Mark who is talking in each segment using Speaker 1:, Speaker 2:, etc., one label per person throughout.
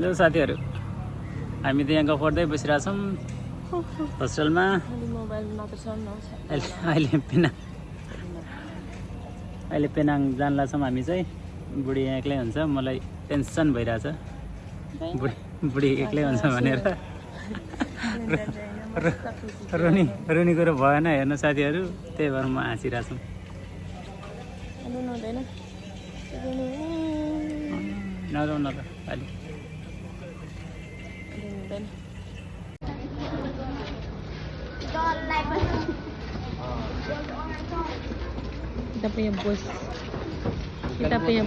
Speaker 1: ल साथीहरू हामी त यहाँ गफ गर्दै बसिरहेछौँ होस्टेलमा। अहिले पेनाङ जान लाग्छौँ हामी चाहिँ। बुढी यहाँ एक्लै हुन्छ, मलाई टेन्सन भइरहेछ बुढी एक्लै हुन्छ भनेर। रुनी कुरो भएन हेर्नु साथीहरू, त्यही भएर म हाँसिरहेको छु। नरौ न त अलि
Speaker 2: kita punya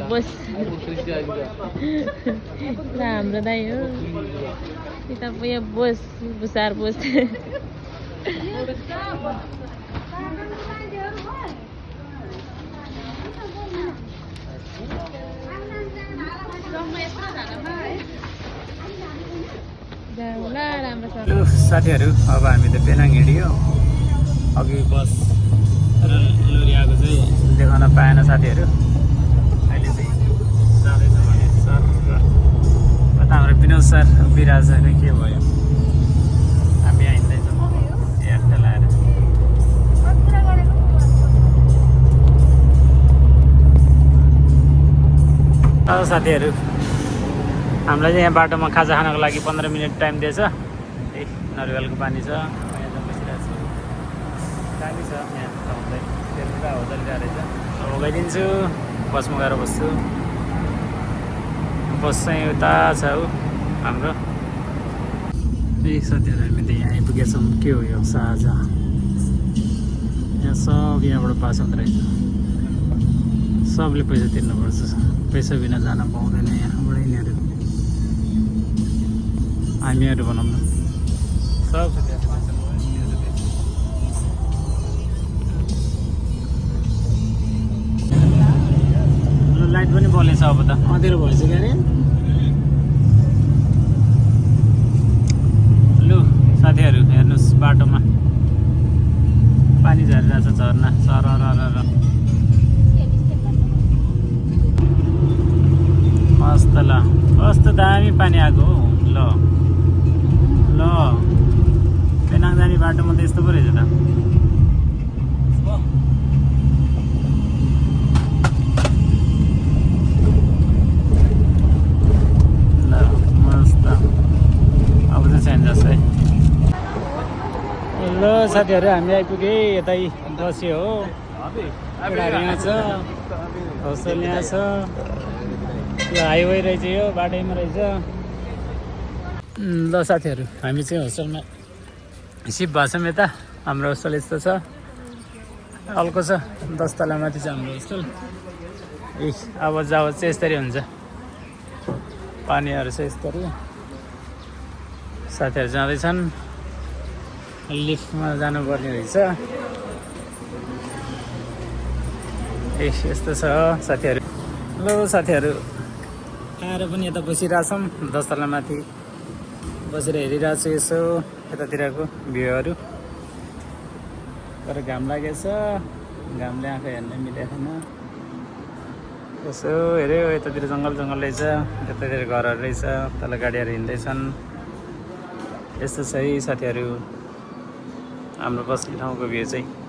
Speaker 2: bos nah हाम्रो दाइ हो, kita punya bos besar bos।
Speaker 1: ल साथीहरू अब हामी त पेनाङ हिँड्यो। अघि बस र लोरी आएको चाहिँ देखाउन पाएन साथीहरू। अहिले चाहिँ जाँदैछ भने सर कता हाम्रो विनोद सर बिराज होइन के भयो, हामी यहाँ हिँड्दैछौँ एयरटेल आएर। साथीहरू हामीलाई चाहिँ यहाँ बाटोमा खाजा खानको लागि 15 मिनट टाइम दिएछ। नरिवलको पानी छ, यहाँ बसिरहेको छु। दामी छ यहाँ आउँदै, त्यता होटल रहेछ। भोगाइदिन्छु, बसमा गएर बस्छु। बस चाहिँ उता छ हाम्रो। साथीहरू हामी त यहाँ आइपुगेछौँ। के हो यो साझा, यहाँ सब यहाँबाट पास हुँदो रहेछ। सबले पैसा तिर्नुपर्छ, पैसा बिना जान पाउँदैन यहाँबाट। यिनीहरू हामीहरू भनौँ न सब लाइट पनि बलेछ। अब त अँधेरो भइसक्यो अरे। लु साथीहरू हेर्नुहोस्, बाटोमा पानी झरिरहेछ, झर्ना सर मस्त। ल कस्तो दामी पानी आएको हो। ल पेनाङ जाने बाटोमा त यस्तो पो रहेछ त। ल मस्त, अब चाहिँ चेन्ज है। ल साथीहरू हामी आइपुगे, यतै बस्यो हो। केटाहरू यहाँ छ, होस्टेल यहाँ छ। यो हाइवे रहेछ, यो बाटैमा रहेछ। ल साथीहरू हामी चाहिँ होस्टेलमा सिफ्ट भएको छौँ। यता हाम्रो होस्टेल यस्तो छ, हल्को छ, 10 तला माथि छ हाम्रो होस्टेल। आवाज चाहिँ यस्तरी हुन्छ, पानीहरू चाहिँ यस्तरी। साथीहरू जाँदैछन्, लिफ्टमा जानुपर्ने रहेछ। यस्तो छ साथीहरू। ल साथीहरू आएर पनि यता बसिरहेछौँ, 10 तला माथि बसेर हेरिरहेको छु यसो यतातिरको भ्यूहरू। तर घाम लागेछ, घामले आँखा हेर्न मिलेको छैन। यसो हेऱ्यो, यतातिर जङ्गल रहेछ, यतातिर घरहरू रहेछ, तल गाडीहरू हिँड्दैछन्। यस्तो छ है साथीहरू हाम्रो बस्ने ठाउँको भ्यू चाहिँ।